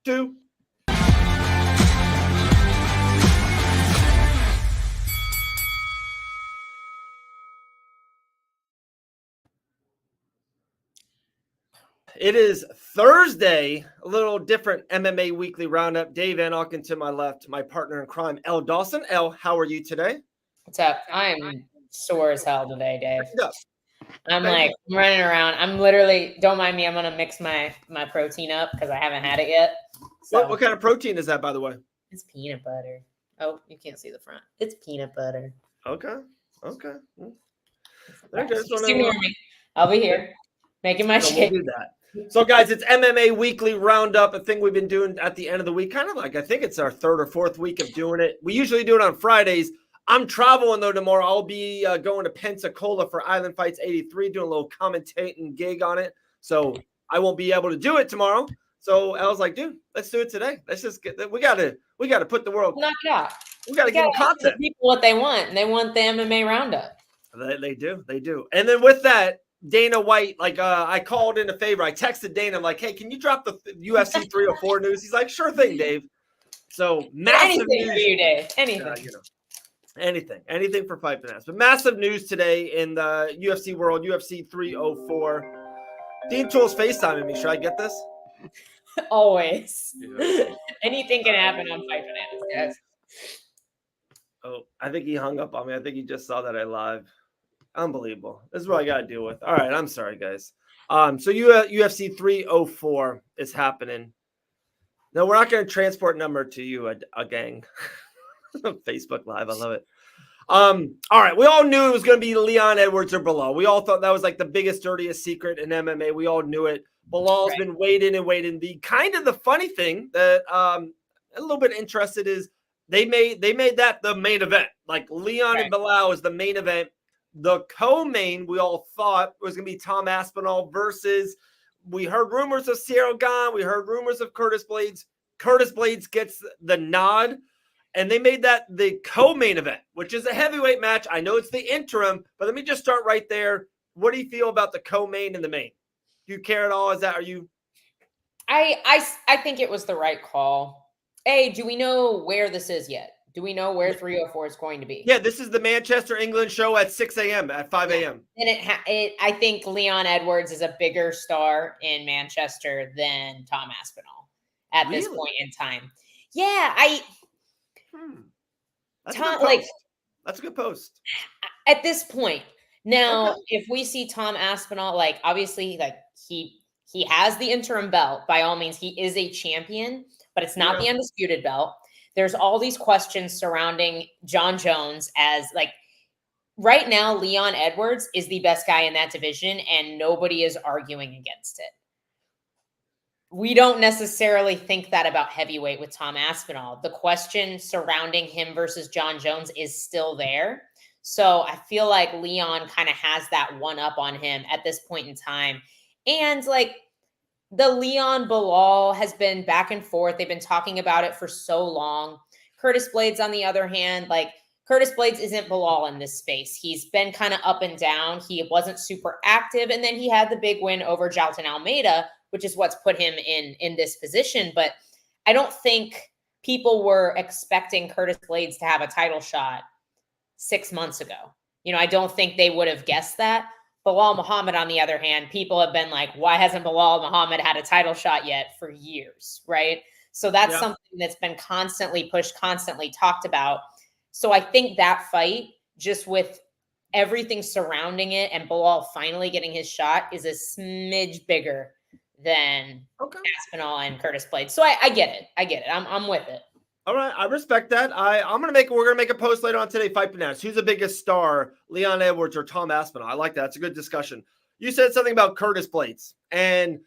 2. It is Thursday, a little different MMA Weekly Roundup. Dave and Auken to my left, my partner in crime, Elle Dawson. Elle, how are you today? What's up? I'm sore as hell today, Dave. Up. I'm like running around. I'm literally, don't mind me, I'm going to mix my protein up because I haven't had it yet. So, what kind of protein is that, by the way? It's peanut butter. Oh, you can't see the front. It's peanut butter. Okay. Just ignore me. I'll be here making my shake. We'll do that. So, guys, it's MMA Weekly Roundup, a thing we've been doing at the end of the week. Kind of like, I think it's our 3rd or 4th week of doing it. We usually do it on Fridays. I'm traveling, though, tomorrow. I'll be going to Pensacola for Island Fights 83, doing a little commentating gig on it. So I won't be able to do it tomorrow. So I was like, dude, let's do it today. Let's just we gotta put the world. Knock it out. We gotta give them content. People what they want, and they want the MMA Roundup. They do. And then with that, Dana White, I called in a favor. I texted Dana, I'm like, hey, can you drop the UFC 304 news? He's like, sure thing, Dave. So massive news for you, Dave. Anything for Fight Finance. But massive news today in the UFC world, UFC 304. Dean Toole's FaceTiming me. Should I get this? Always. Yeah. Anything can happen on Fight Finance, guys. Oh, I think he hung up on me. I think he just saw that I live. Unbelievable. This is what I got to deal with. All right, I'm sorry, guys. So UFC 304 is happening. No, we're not going to transport number to you, a gang. Facebook Live. I love it. All right. We all knew it was going to be Leon Edwards or Bilal. We all thought that was like the biggest, dirtiest secret in MMA. We all knew it. Bilal's been waiting. The kind of the funny thing that a little bit interested is they made that the main event. Like Leon and Bilal is the main event. The co-main we all thought was going to be Tom Aspinall versus, we heard rumors of Ciryl Gane. We heard rumors of Curtis Blades. Curtis Blades gets the nod. And they made that the co-main event, which is a heavyweight match. I know it's the interim, but let me just start right there. What do you feel about the co-main and the main? Do you care at all? I think it was the right call. Hey, do we know where this is yet? Do we know where 304 is going to be? Yeah, this is the Manchester, England show at 6 a.m. at 5 a.m. And I think Leon Edwards is a bigger star in Manchester than Tom Aspinall at this point in time. Yeah, That's a good post. At this point. Now, if we see Tom Aspinall, obviously, he has the interim belt. By all means, he is a champion, but it's not the undisputed belt. There's all these questions surrounding John Jones as, right now, Leon Edwards is the best guy in that division, and nobody is arguing against it. We don't necessarily think that about heavyweight with Tom Aspinall. The question surrounding him versus John Jones is still there. So I feel like Leon kind of has that one up on him at this point in time. And the Leon Bilal has been back and forth. They've been talking about it for so long. Curtis Blades, on the other hand, Curtis Blades isn't Bilal in this space. He's been kind of up and down. He wasn't super active. And then he had the big win over Jailton Almeida, which is what's put him in this position. But I don't think people were expecting Curtis Blades to have a title shot 6 months ago. I don't think they would have guessed that. Bilal Muhammad, on the other hand, people have been like, why hasn't Bilal Muhammad had a title shot yet for years, right? So that's something that's been constantly pushed, constantly talked about. So I think that fight, just with everything surrounding it and Bilal finally getting his shot, is a smidge bigger than Aspinall and Curtis Blades. So I get it. I'm with it. All right, I respect that. We're gonna make a post later on today. Fight Bananas. Who's the biggest star, Leon Edwards or Tom Aspinall? I like that. It's a good discussion. You said something about Curtis Blades, and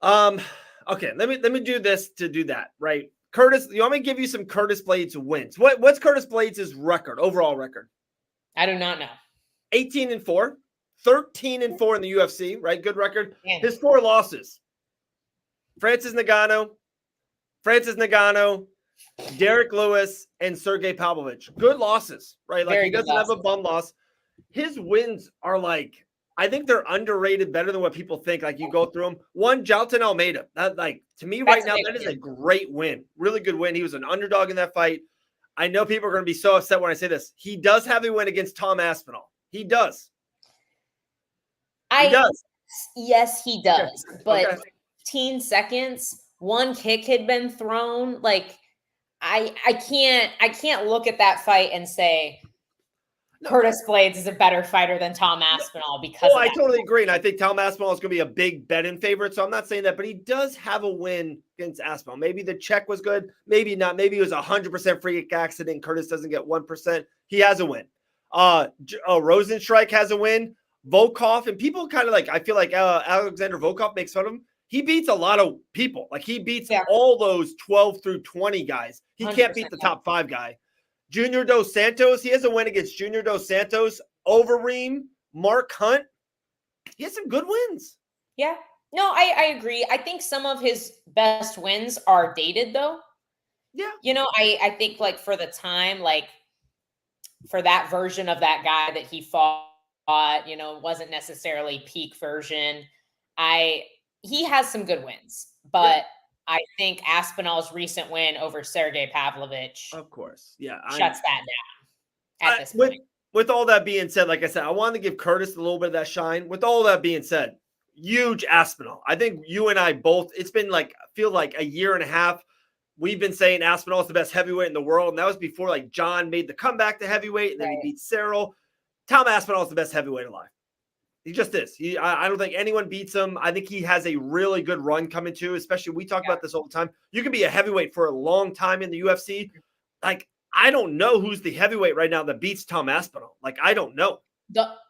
okay, let me do this to do that. Right, Curtis. You want me to give you some Curtis Blades wins? What's Curtis Blades' record, overall record? I do not know. 18-4, 13-4 in the UFC. Right, good record. Yeah. His 4 losses: Francis Ngannou, Derek Lewis, and Sergey Pavlovich. Good losses, right? He doesn't have a bum loss. His wins are I think they're underrated better than what people think. Like you go through them. One, Jalton Almeida. That, like, to me right now, that is a great win. Really good win. He was an underdog in that fight. I know people are going to be so upset when I say this. He does have a win against Tom Aspinall. He does. He does. Yes, he does. Okay. But 15 seconds, one kick had been thrown. Like, I can't look at that fight and say Curtis Blades is a better fighter than Tom Aspinall because I totally agree. And I think Tom Aspinall is going to be a big betting favorite. So I'm not saying that, but he does have a win against Aspinall. Maybe the check was good. Maybe not. Maybe it was 100% freak accident. Curtis doesn't get 1%. He has a win. Rosenstrike has a win. Volkov, and people kind of like, I feel like Alexander Volkov makes fun of him. He beats a lot of people. Like he beats all those 12 through 20 guys. He can't beat the top 5 guy. Junior Dos Santos, he has a win against Junior Dos Santos, Overeem, Mark Hunt. He has some good wins. Yeah. No, I agree. I think some of his best wins are dated, though. Yeah. You know, I think, like, for the time, like, for that version of that guy that he fought, you know, wasn't necessarily peak version. He has some good wins, but I think Aspinall's recent win over Sergey Pavlovich, of course, shuts that down at this point. With all that being said, like I said, I wanted to give Curtis a little bit of that shine. With all that being said, huge Aspinall. I think you and I both, it's been like, I feel like a year and a half. We've been saying Aspinall is the best heavyweight in the world. And that was before like John made the comeback to heavyweight and then he beat Cyril. Tom Aspinall is the best heavyweight alive. He just is. I don't think anyone beats him. I think he has a really good run coming too, especially we talk about this all the time. You can be a heavyweight for a long time in the UFC. Like, I don't know who's the heavyweight right now that beats Tom Aspinall. Like, I don't know.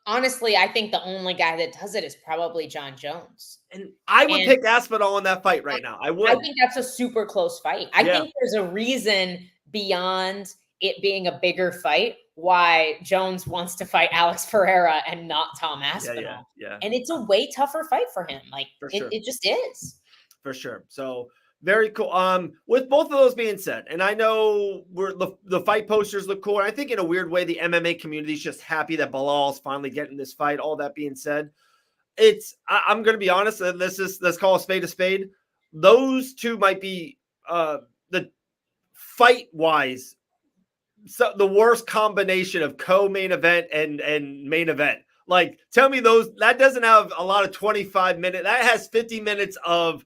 Honestly, I think the only guy that does it is probably John Jones. And I would pick Aspinall in that fight right now. I would. I think that's a super close fight. I think there's a reason beyond it being a bigger fight why Jones wants to fight Alex Pereira and not Tom Aspinall. Yeah. And it's a way tougher fight for him. Like, it just is. For sure. So very cool. With both of those being said, and I know the fight posters look cool. And I think in a weird way, the MMA community is just happy that Bilal's finally getting this fight. All that being said, I'm going to be honest. And let's call a spade a spade. Those two might be the fight wise. So the worst combination of co-main event and main event. Like, tell me that doesn't have a lot of 25 minutes. That has 50 minutes of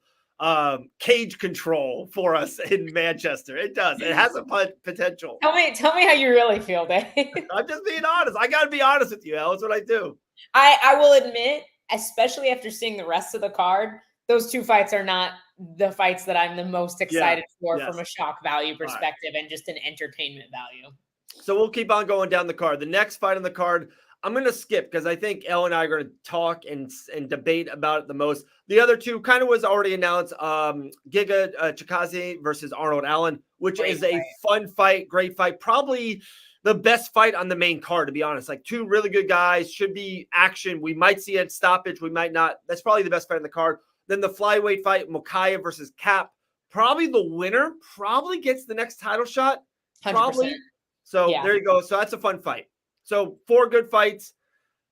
cage control for us in Manchester. It does. It has a potential. Tell me how you really feel, Dave. I'm just being honest. I got to be honest with you, Elle. That's what I do. I will admit, especially after seeing the rest of the card, those two fights are not the fights that I'm the most excited for from a shock value perspective and just an entertainment value. So we'll keep on going down the card. The next fight on the card, I'm going to skip because I think Elle and I are going to talk and debate about it the most. The other two kind of was already announced. Giga Chikadze versus Arnold Allen, which is a fun fight, great fight. Probably the best fight on the main card, to be honest. Like, two really good guys, should be action. We might see a stoppage. We might not. That's probably the best fight on the card. Then the flyweight fight, Mokaev versus Cap. Probably the winner probably gets the next title shot. 100%. Probably. So there you go. So that's a fun fight. So 4 good fights.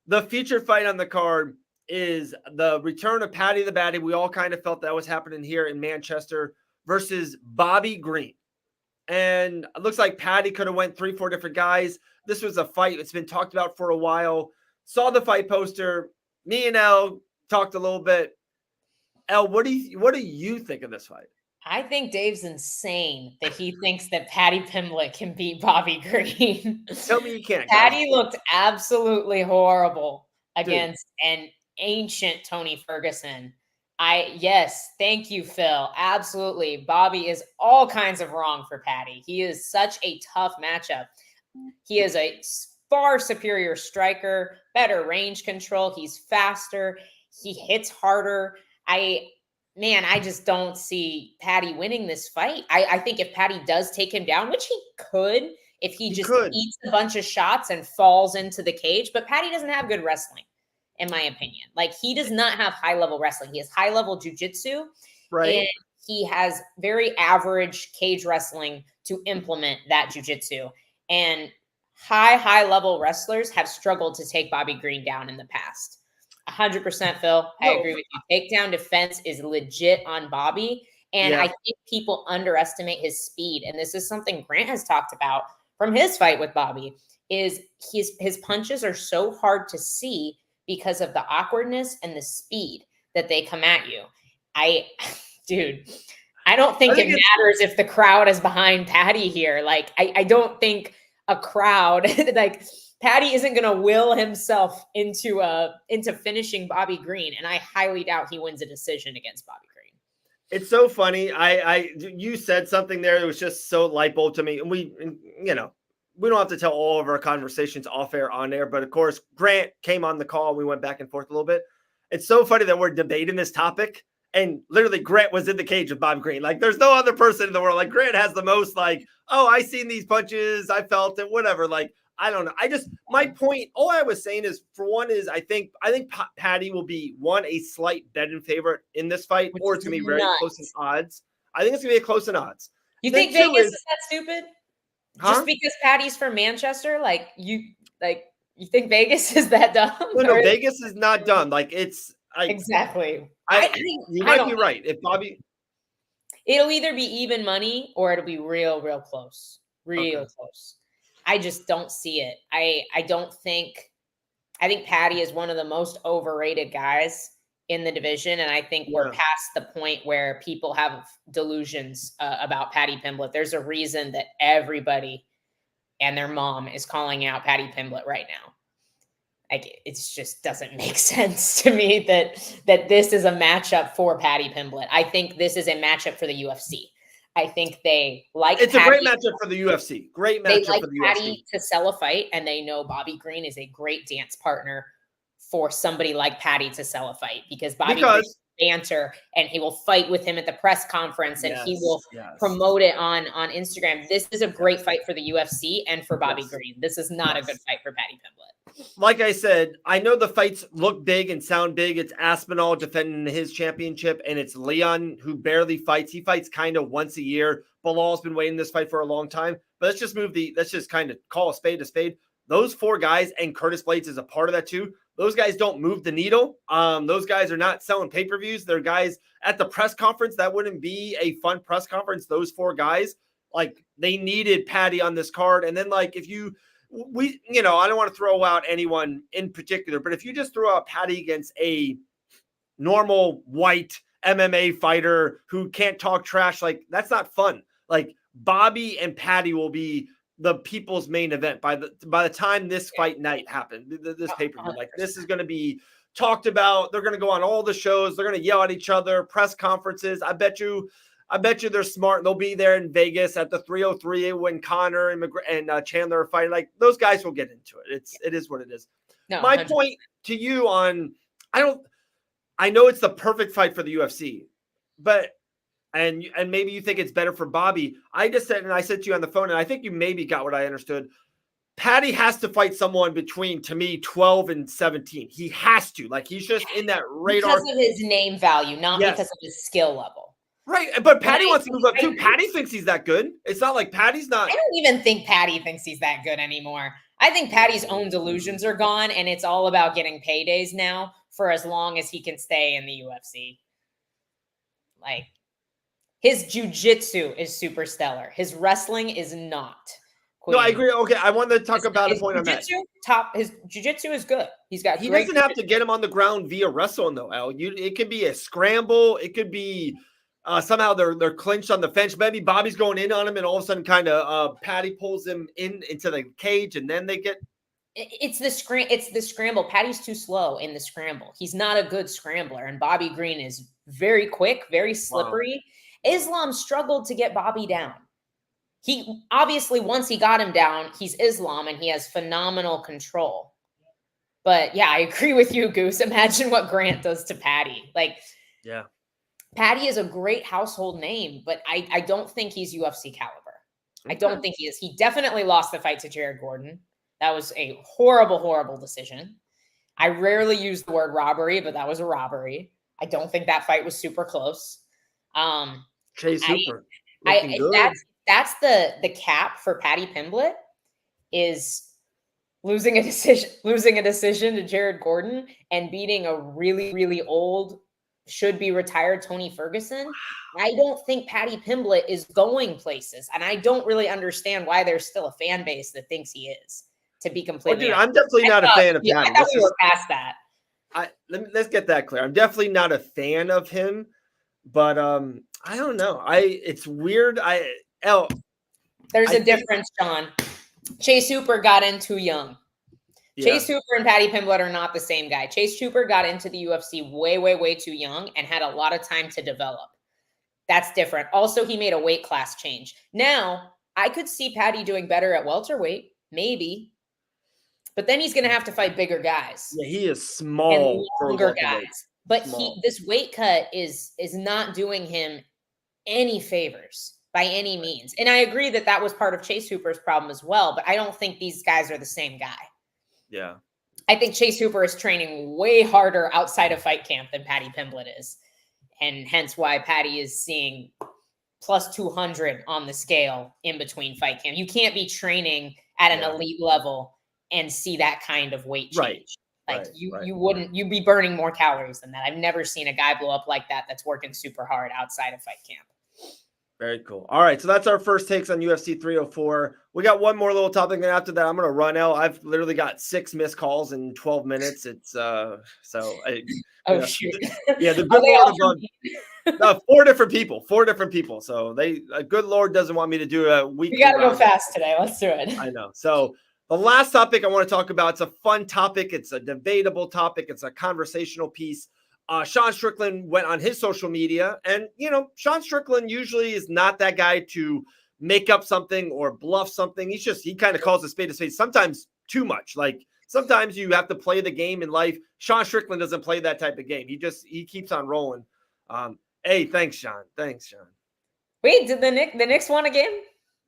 The featured fight on the card is the return of Paddy the Baddy. We all kind of felt that was happening here in Manchester versus Bobby Green. And it looks like Paddy could have went 3-4 different guys. This was a fight that's been talked about for a while. Saw the fight poster. Me and Elle talked a little bit. Elle, what do you think of this fight? I think Dave's insane that he thinks that Paddy Pimblett can beat Bobby Green. Tell me you can't. Paddy looked absolutely horrible against an ancient Tony Ferguson. Thank you, Phil. Absolutely. Bobby is all kinds of wrong for Paddy. He is such a tough matchup. He is a far superior striker, better range control. He's faster. He hits harder. I just don't see Paddy winning this fight. I think if Paddy does take him down, which he could, if he just eats a bunch of shots and falls into the cage, but Paddy doesn't have good wrestling, in my opinion. Like, he does not have high-level wrestling. He has high-level jiu-jitsu, right? And he has very average cage wrestling to implement that jiu-jitsu. And high-level wrestlers have struggled to take Bobby Green down in the past. 100%, Phil. I agree with you. Takedown defense is legit on Bobby. And I think people underestimate his speed. And this is something Grant has talked about from his fight with Bobby, is his punches are so hard to see because of the awkwardness and the speed that they come at you. Dude, I don't think it matters if the crowd is behind Patty here. Like, I don't think a crowd, like, Patty isn't going to will himself into finishing Bobby Green. And I highly doubt he wins a decision against Bobby Green. It's so funny. You said something there that was just so light bulb to me. And we don't have to tell all of our conversations off air, on air, but of course, Grant came on the call. We went back and forth a little bit. It's so funny that we're debating this topic. And literally, Grant was in the cage with Bob Green. Like, there's no other person in the world. Like, Grant has the most, like, oh, I seen these punches. I felt it, whatever. Like, I don't know. My point, all I was saying is, for one, is I think Patty will be, one, a slight betting favorite in this fight, or it's going to be very close in odds. I think it's going to be close in odds. You think Vegas is that stupid? Just because Patty's from Manchester? You think Vegas is that dumb? No, Vegas is not dumb. Like, it's... exactly. You might be right. If Bobby... It'll either be even money or it'll be real close. Real close. I just don't see it. I think Patty is one of the most overrated guys in the division. And I think we're past the point where people have delusions about Patty Pimblett. There's a reason that everybody and their mom is calling out Patty Pimblett right now. Like, it just doesn't make sense to me that this is a matchup for Patty Pimblett. I think this is a matchup for the UFC. I think they like it's Patty. A great matchup for the UFC. Great matchup for the Patty UFC. To sell a fight, and they know Bobby Green is a great dance partner for somebody like Patty to sell a fight, because Bobby Green's banter, and he will fight with him at the press conference, and he will promote it on Instagram. This is a great fight for the UFC and for Bobby Green. This is not a good fight for Patty Pimblett. Like I said, I know the fights look big and sound big. It's Aspinall defending his championship, and it's Leon who barely fights. He fights kind of once a year. Bilal's been waiting this fight for a long time. But let's just kind of call a spade a spade. Those four guys, and Curtis Blades is a part of that too. Those guys don't move the needle. Those guys are not selling pay-per-views. They're guys at the press conference. That wouldn't be a fun press conference. Those four guys, like, they needed Patty on this card. And then, like, I don't want to throw out anyone in particular, but if you just throw out Patty against a normal white MMA fighter who can't talk trash, like, that's not fun. Like, Bobby and Patty will be the people's main event by the time this fight night happened, this pay-per-view. Like, this is going to be talked about. They're going to go on all the shows. They're going to yell at each other, press conferences. I bet you they're smart. They'll be there in Vegas at the 303 when Connor and Chandler are fighting. Like, those guys will get into it. It is what it is. No, my 100%. Point to you on, I know it's the perfect fight for the UFC, but and maybe you think it's better for Bobby. I said to you on the phone, and I think you maybe got what I understood. Patty has to fight someone between, to me, 12 and 17. He has to. Like, he's just in that radar. Because of his name value, not because of his skill level. Right, but Patty wants to move up too. Patty thinks he's that good. It's not like Patty's not. I don't even think Patty thinks he's that good anymore. I think Patty's own delusions are gone, and it's all about getting paydays now for as long as he can stay in the UFC. Like, his jiu-jitsu is super stellar. His wrestling is not. No, I agree. Okay, I wanted to talk about a point on that. His jiu-jitsu is good. He doesn't have to get him on the ground via wrestling, though, Elle. It could be a scramble. It could be somehow they're clinched on the fence. Maybe Bobby's going in on him, and all of a sudden, kind of Patty pulls him into the cage, and then they get. It's the scramble. Patty's too slow in the scramble. He's not a good scrambler, and Bobby Green is very quick, very slippery. Wow. Islam struggled to get Bobby down. He obviously, once he got him down, he's Islam and he has phenomenal control. But yeah, I agree with you, Goose. Imagine what Grant does to Patty. Like, yeah, Patty is a great household name, but I don't think he's UFC caliber. Okay. I don't think he is. He definitely lost the fight to Jared Gordon. That was a horrible, horrible decision. I rarely use the word robbery, but that was a robbery. I don't think that fight was super close. Chase Hooper. That's the cap for Patty Pimblett is losing a decision to Jared Gordon and beating a really, really old, should be retired Tony Ferguson. I don't think Paddy Pimblett is going places. And I don't really understand why there's still a fan base that thinks he is, to be completely dude, honest. I'm definitely not a fan of Paddy. I thought we were past that. Let's get that clear. I'm definitely not a fan of him, but I don't know. It's weird. There's a difference, Sean. Chase Hooper got in too young. Yeah. Chase Hooper and Paddy Pimblett are not the same guy. Chase Hooper got into the UFC way, way, way too young and had a lot of time to develop. That's different. Also, he made a weight class change. Now, I could see Paddy doing better at welterweight, maybe. But then he's going to have to fight bigger guys. Yeah, he is small. And longer guys. But this weight cut is not doing him any favors by any means. And I agree that was part of Chase Hooper's problem as well. But I don't think these guys are the same guy. Yeah. I think Chase Hooper is training way harder outside of fight camp than Paddy Pimblett is. And hence why Paddy is seeing plus 200 on the scale in between fight camp. You can't be training at an elite level and see that kind of weight change. You'd be burning more calories than that. I've never seen a guy blow up like that that's working super hard outside of fight camp. Very cool. All right, so that's our first takes on UFC 304. We got one more little topic, and after that, I'm going to run out. I've literally got 6 missed calls in 12 minutes. It's shoot. Yeah, the good Lord, 4 different people. So good Lord doesn't want me to do a weekly. We got to go fast today. Let's do it. I know. So the last topic I want to talk about, it's a fun topic. It's a debatable topic. It's a conversational piece. Sean Strickland went on his social media, and, Sean Strickland usually is not that guy to make up something or bluff something. He kind of calls a spade, sometimes too much. Like, sometimes you have to play the game in life. Sean Strickland doesn't play that type of game. He keeps on rolling. Hey, thanks, Sean. Wait, did the Knicks won a game?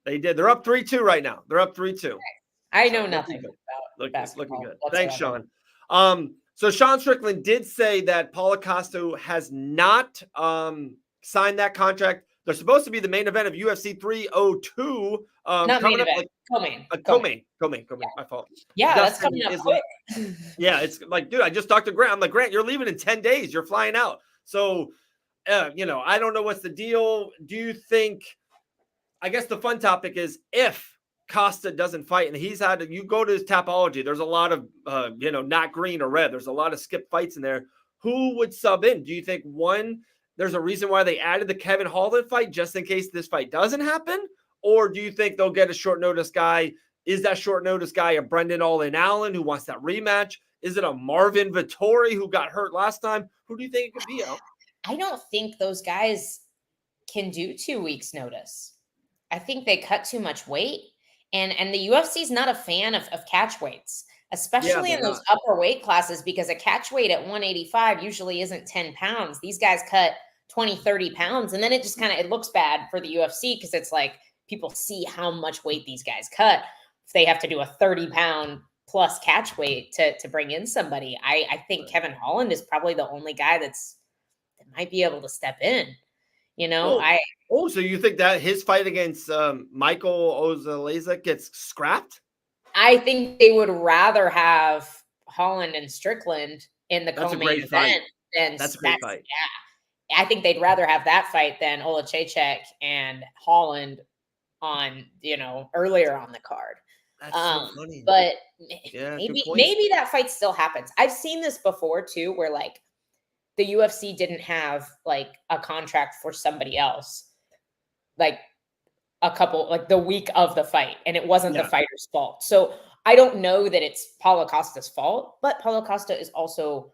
They did. They're up 3-2 right now. They're up 3-2. I know nothing about looking good. Whatsoever. Thanks, Sean. So Sean Strickland did say that Paulo Costa has not signed that contract. They're supposed to be the main event of UFC 302. Not main event. Co-main. My fault. Yeah, that's coming up quick. Yeah, it's like, dude, I just talked to Grant. I'm like, Grant, you're leaving in 10 days. You're flying out. So, I don't know what's the deal. Do you think, I guess the fun topic is, if Costa doesn't fight, and you go to his Tapology, there's a lot of, not green or red. There's a lot of skip fights in there. Who would sub in? Do you think, one, there's a reason why they added the Kevin Holland fight just in case this fight doesn't happen? Or do you think they'll get a short notice guy? Is that short notice guy a Brendan Allen Allen who wants that rematch? Is it a Marvin Vettori who got hurt last time? Who do you think it could be, Elle? I don't think those guys can do 2 weeks notice. I think they cut too much weight. And the UFC is not a fan of catch weights, especially in those upper weight classes, because a catch weight at 185 usually isn't 10 pounds. These guys cut 20, 30 pounds. And then it just it looks bad for the UFC, because it's like people see how much weight these guys cut. If they have to do a 30-pound plus catch weight to bring in somebody, I think Kevin Holland is probably the only guy that might be able to step in. So you think that his fight against Michael Ozaleza gets scrapped? I think they would rather have Holland and Strickland in the co-main event. That's a great fight. Yeah, I think they'd rather have that fight than Olajaychuk and Holland on, earlier on the card. That's so funny. But maybe that fight still happens. I've seen this before too, where like the UFC didn't have like a contract for somebody else, like the week of the fight, and it wasn't the fighter's fault. So I don't know that it's Paulo Costa's fault, but Paulo Costa is also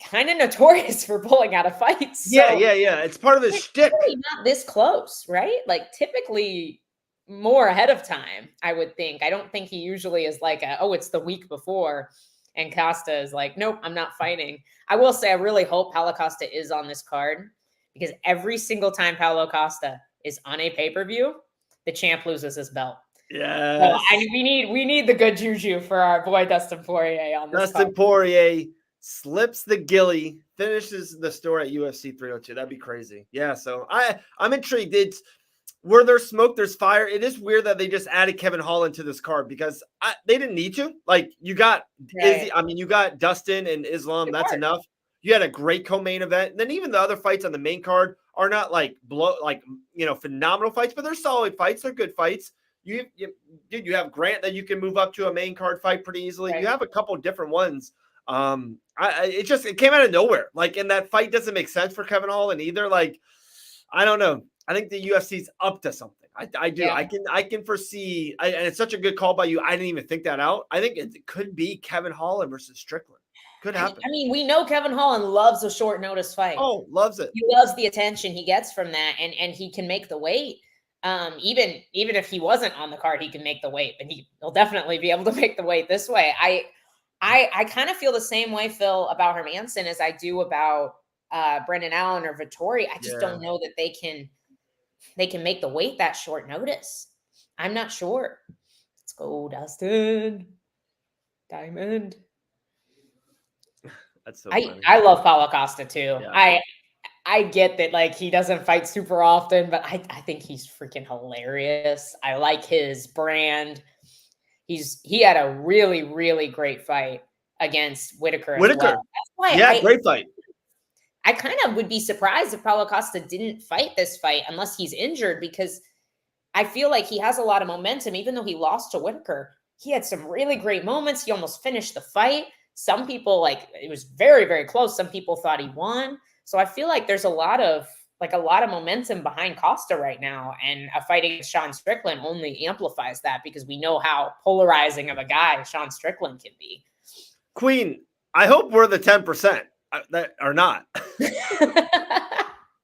kind of notorious for pulling out of fights. So yeah. It's part of his shtick. Really not this close, right? Like typically more ahead of time, I would think. I don't think he usually is like, it's the week before. And Costa is like, nope, I'm not fighting. I will say, I really hope Paulo Costa is on this card, because every single time Paulo Costa is on a pay-per-view, the champ loses his belt. Yeah. So, we need the good juju for our boy Dustin Poirier on this Dustin card. Poirier slips the gilly, finishes the story at UFC 302. That'd be crazy. Yeah, so I'm intrigued. where there's smoke, there's fire. It is weird that they just added Kevin Holland to this card because they didn't need to. Like you got Izzy, I mean, you got Dustin and Islam. That's enough. You had a great co-main event. And then even the other fights on the main card are not like phenomenal fights, but they're solid fights. They're good fights. You have Grant that you can move up to a main card fight pretty easily. Right. You have a couple different ones. It came out of nowhere. Like, and that fight doesn't make sense for Kevin Holland either. Like, I don't know. I think the UFC's up to something. I do. Yeah. I can foresee, and it's such a good call by you. I didn't even think that out. I think it could be Kevin Holland versus Strickland. Could happen. I mean, we know Kevin Holland loves a short notice fight. Oh, loves it. He loves the attention he gets from that, and he can make the weight. Even if he wasn't on the card, he can make the weight, but he'll definitely be able to make the weight this way. I kind of feel the same way, Phil, about Hermanson as I do about Brendan Allen or Vettori. I just don't know that they can make the weight that short notice. I'm not sure. Let's go, Dustin. Diamond. That's so funny. I love Paulo Costa too. Yeah. I get that, like, he doesn't fight super often, but I think he's freaking hilarious. I like his brand. He had a really, really great fight against Whitaker. As well. That's why great fight. I kind of would be surprised if Paulo Costa didn't fight this fight unless he's injured, because I feel like he has a lot of momentum. Even though he lost to Whitaker, he had some really great moments. He almost finished the fight. Some people, like, it was very, very close. Some people thought he won. So I feel like there's a lot of momentum behind Costa right now, and a fight against Sean Strickland only amplifies that, because we know how polarizing of a guy Sean Strickland can be. Queen, I hope we're the 10% that are not.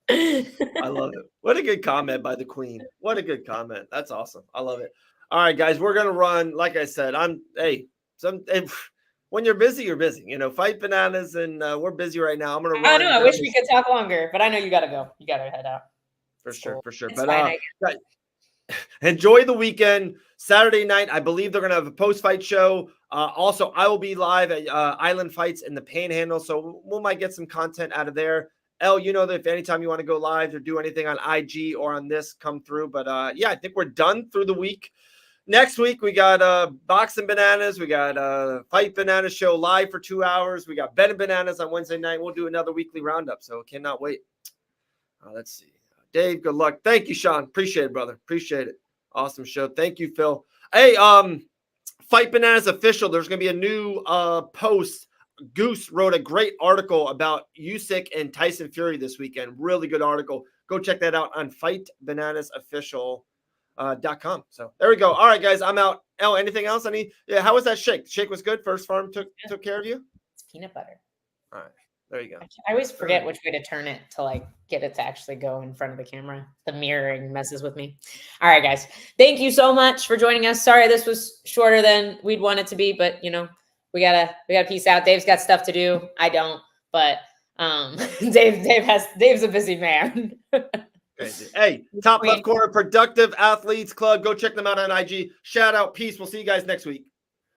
I love it. What a good comment by the Queen. What a good comment. That's awesome. I love it. All right, guys, we're gonna run. Like I said, when you're busy, you're busy. Fight bananas, and we're busy right now. I'm gonna run. I know. I wish we could talk longer, but I know you gotta go. You gotta head out. For sure. It's but fine, enjoy the weekend. Saturday night, I believe they're gonna have a post-fight show. Also, I will be live at Island Fights in the Panhandle, so we might get some content out of there. Elle, you know that if anytime you want to go live or do anything on IG or on this, come through. But I think we're done through the week. Next week, we got Boxing Bananas. We got Fight Bananas show live for 2 hours. We got Bet and Bananas on Wednesday night. We'll do another weekly roundup, so cannot wait. Let's see. Dave, good luck. Thank you, Sean. Appreciate it, brother. Appreciate it. Awesome show. Thank you, Phil. Hey, Fight Bananas official. There's going to be a new post. Goose wrote a great article about Usyk and Tyson Fury this weekend. Really good article. Go check that out on fightbananasofficial.com. So there we go. All right, guys, I'm out. Elle, anything else? How was that shake? The shake was good. First Farm took care of you? It's peanut butter. All right. There you go. I always forget which way to turn it to, like, get it to actually go in front of the camera. The mirroring messes with me. All right, guys. Thank you so much for joining us. Sorry this was shorter than we'd want it to be, but we gotta peace out. Dave's got stuff to do. I don't, but Dave's a busy man. Crazy. Hey, Top Left Corner Productive Athletes Club. Go check them out on IG. Shout out. Peace. We'll see you guys next week.